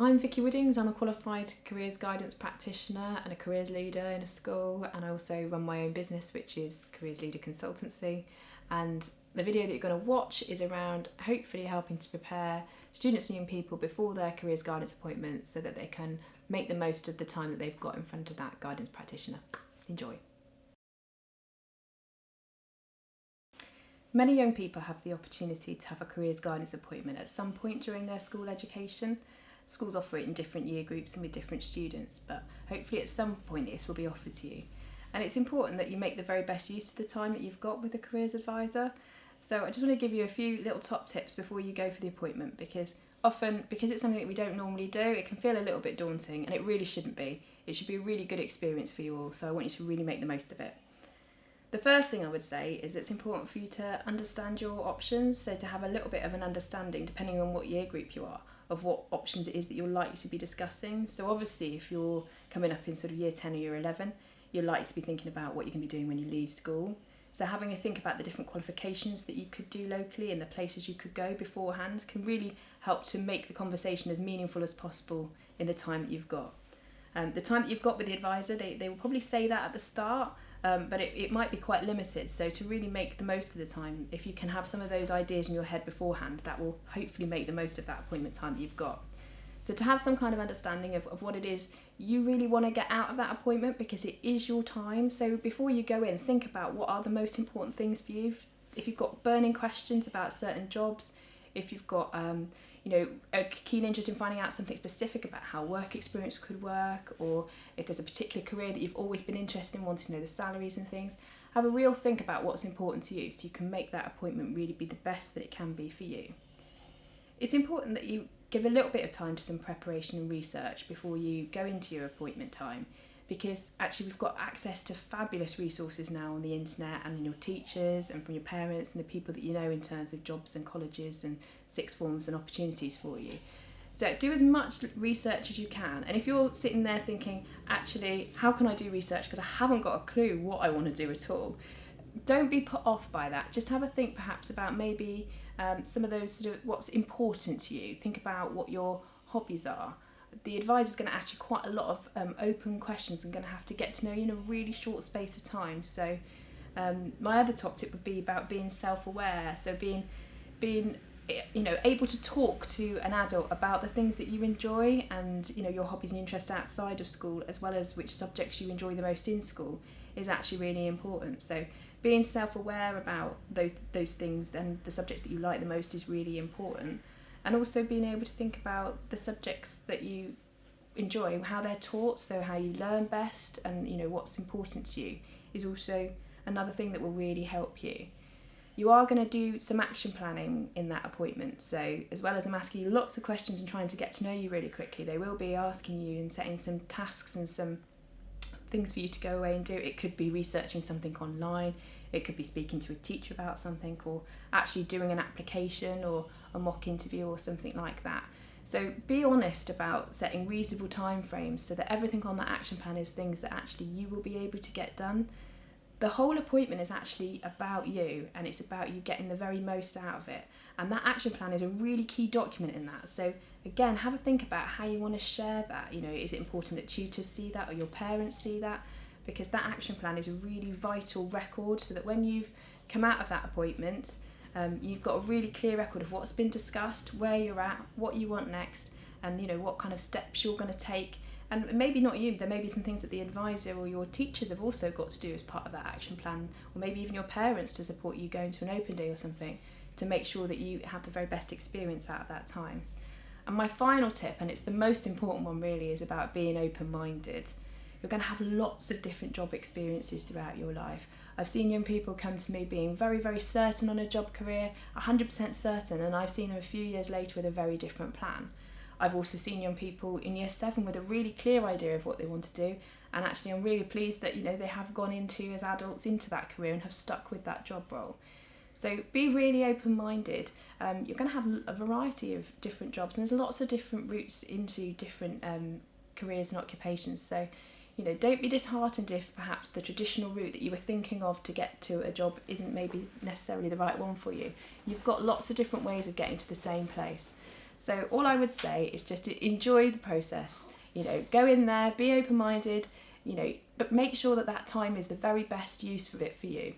I'm Vicky Woodings. I'm a qualified careers guidance practitioner and a careers leader in a school, and I also run my own business, which is Careers Leader Consultancy. And the video that you're going to watch is around hopefully helping to prepare students and young people before their careers guidance appointments so that they can make the most of the time that they've got in front of that guidance practitioner. Enjoy. Many young people have the opportunity to have a careers guidance appointment at some point during their school education. Schools offer it in different year groups and with different students, but hopefully at some point this will be offered to you. And it's important that you make the very best use of the time that you've got with a careers advisor. So I just want to give you a few little top tips before you go for the appointment, because often, because it's something that we don't normally do, it can feel a little bit daunting, and it really shouldn't be. It should be a really good experience for you all, so I want you to really make the most of it. The first thing I would say is it's important for you to understand your options, so to have a little bit of an understanding, depending on what year group you are, of what options it is that you're likely to be discussing. So obviously if you're coming up in sort of year 10 or year 11, you're likely to be thinking about what you're going to be doing when you leave school. So having a think about the different qualifications that you could do locally and the places you could go beforehand can really help to make the conversation as meaningful as possible in the time that you've got. The time that you've got with the advisor, they will probably say that at the start, but it might be quite limited. So to really make the most of the time, if you can have some of those ideas in your head beforehand, that will hopefully make the most of that appointment time that you've got. So to have some kind of understanding of what it is you really want to get out of that appointment, because it is your time. So before you go in, think about what are the most important things for you. If you've got burning questions about certain jobs, if you've got a keen interest in finding out something specific about how work experience could work, or if there's a particular career that you've always been interested in, wanting to know the salaries and things, have a real think about what's important to you so you can make that appointment really be the best that it can be for you. It's important that you give a little bit of time to some preparation and research before you go into your appointment time, because actually we've got access to fabulous resources now on the internet and in your teachers and from your parents and the people that you know in terms of jobs and colleges and sixth forms and opportunities for you. So do as much research as you can, and if you're sitting there thinking, actually, how can I do research because I haven't got a clue what I want to do at all, don't be put off by that. Just have a think perhaps about maybe some of those sort of what's important to you. Think about what your hobbies are. The advisor's going to ask you quite a lot of open questions and going to have to get to know you in a really short space of time. So my other top tip would be about being self-aware. So being able to talk to an adult about the things that you enjoy and your hobbies and interests outside of school, as well as which subjects you enjoy the most in school, is actually really important. So being self-aware about those things and the subjects that you like the most is really important. And also being able to think about the subjects that you enjoy, how they're taught, so how you learn best, and what's important to you is also another thing that will really help you. You are going to do some action planning in that appointment, so as well as them asking you lots of questions and trying to get to know you really quickly, they will be asking you and setting some tasks and some things for you to go away and do. It could be researching something online, it could be speaking to a teacher about something, or actually doing an application or a mock interview or something like that. So be honest about setting reasonable time frames so that everything on that action plan is things that actually you will be able to get done. The whole appointment is actually about you, and it's about you getting the very most out of it. And that action plan is a really key document in that. So again, have a think about how you want to share that. Is it important that tutors see that or your parents see that? Because that action plan is a really vital record, so that when you've come out of that appointment, you've got a really clear record of what's been discussed, where you're at, what you want next, and what kind of steps you're going to take. And maybe not you, there may be some things that the advisor or your teachers have also got to do as part of that action plan, or maybe even your parents to support you going to an open day or something, to make sure that you have the very best experience out of that time. And my final tip, and it's the most important one really, is about being open-minded. You're going to have lots of different job experiences throughout your life. I've seen young people come to me being very, very certain on a job career, 100% certain, and I've seen them a few years later with a very different plan. I've also seen young people in year 7 with a really clear idea of what they want to do, and actually I'm really pleased that they have gone into, as adults, into that career and have stuck with that job role. So be really open-minded. You're going to have a variety of different jobs, and there's lots of different routes into different careers and occupations. So don't be disheartened if perhaps the traditional route that you were thinking of to get to a job isn't maybe necessarily the right one for you. You've got lots of different ways of getting to the same place. So all I would say is just to enjoy the process. You know, go in there, be open-minded, you know, but make sure that that time is the very best use of it for you.